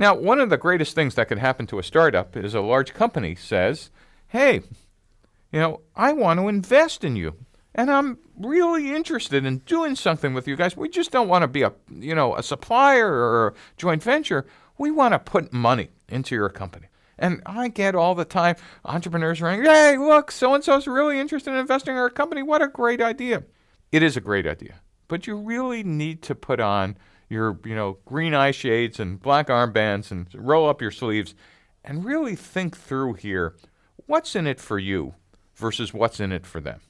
Now, one of the greatest things that could happen to a startup is a large company says, hey, I want to invest in you. And I'm really interested in doing something with you guys. We just don't want to be a supplier or a joint venture. We want to put money into your company. And I get all the time entrepreneurs saying, hey, look, so-and-so's really interested in investing in our company. What a great idea. It is a great idea. But you really need to put on your, green eye shades and black armbands and roll up your sleeves and really think through here, what's in it for you versus what's in it for them.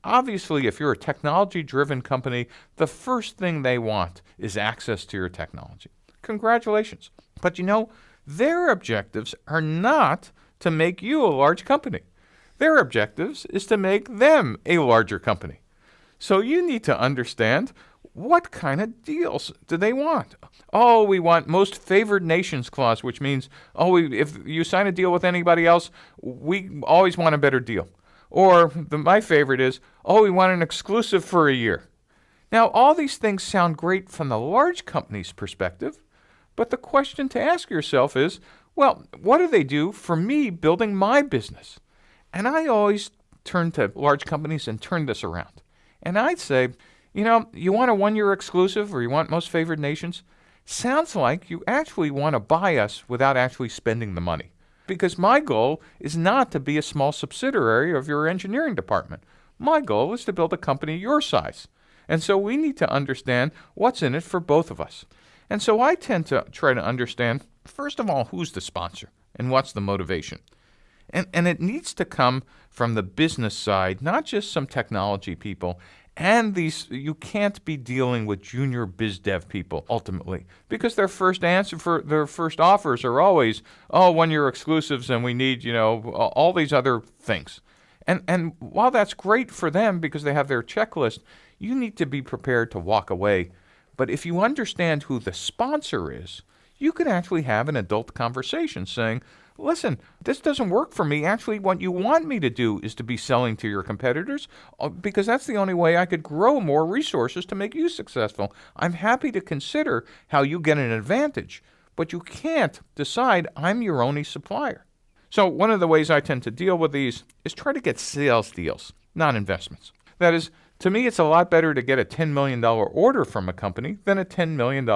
Obviously, if you're a technology-driven company, the first thing they want is access to your technology. Congratulations. But their objectives are not to make you a large company. Their objectives is to make them a larger company. So you need to understand, what kind of deals do they want? Oh, we want most favored nations clause, which means, if you sign a deal with anybody else, we always want a better deal. Or my favorite is, we want an exclusive for a year. Now, all these things sound great from the large company's perspective, but the question to ask yourself is, well, what do they do for me building my business? And I always turn to large companies and turn this around. And I'd say, you want a one-year exclusive or you want most favored nations? Sounds like you actually want to buy us without actually spending the money. Because my goal is not to be a small subsidiary of your engineering department. My goal is to build a company your size. And so we need to understand what's in it for both of us. And so I tend to try to understand, first of all, who's the sponsor and what's the motivation. And it needs to come from the business side, not just some technology people. And you can't be dealing with junior biz dev people ultimately, because their first offers are always, 1-year exclusives and we need, all these other things. And while that's great for them because they have their checklist, you need to be prepared to walk away. But if you understand who the sponsor is, you can actually have an adult conversation saying, listen, this doesn't work for me. Actually, what you want me to do is to be selling to your competitors because that's the only way I could grow more resources to make you successful. I'm happy to consider how you get an advantage, but you can't decide I'm your only supplier. So one of the ways I tend to deal with these is try to get sales deals, not investments. That is, to me, it's a lot better to get a $10 million order from a company than a $10 million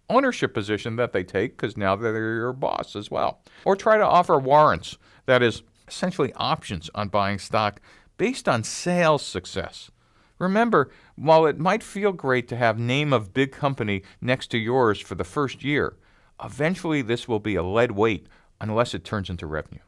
ownership position that they take because now they're your boss as well. Or try to offer warrants, that is essentially options on buying stock based on sales success. Remember, while it might feel great to have name of big company next to yours for the first year, eventually this will be a lead weight unless it turns into revenue.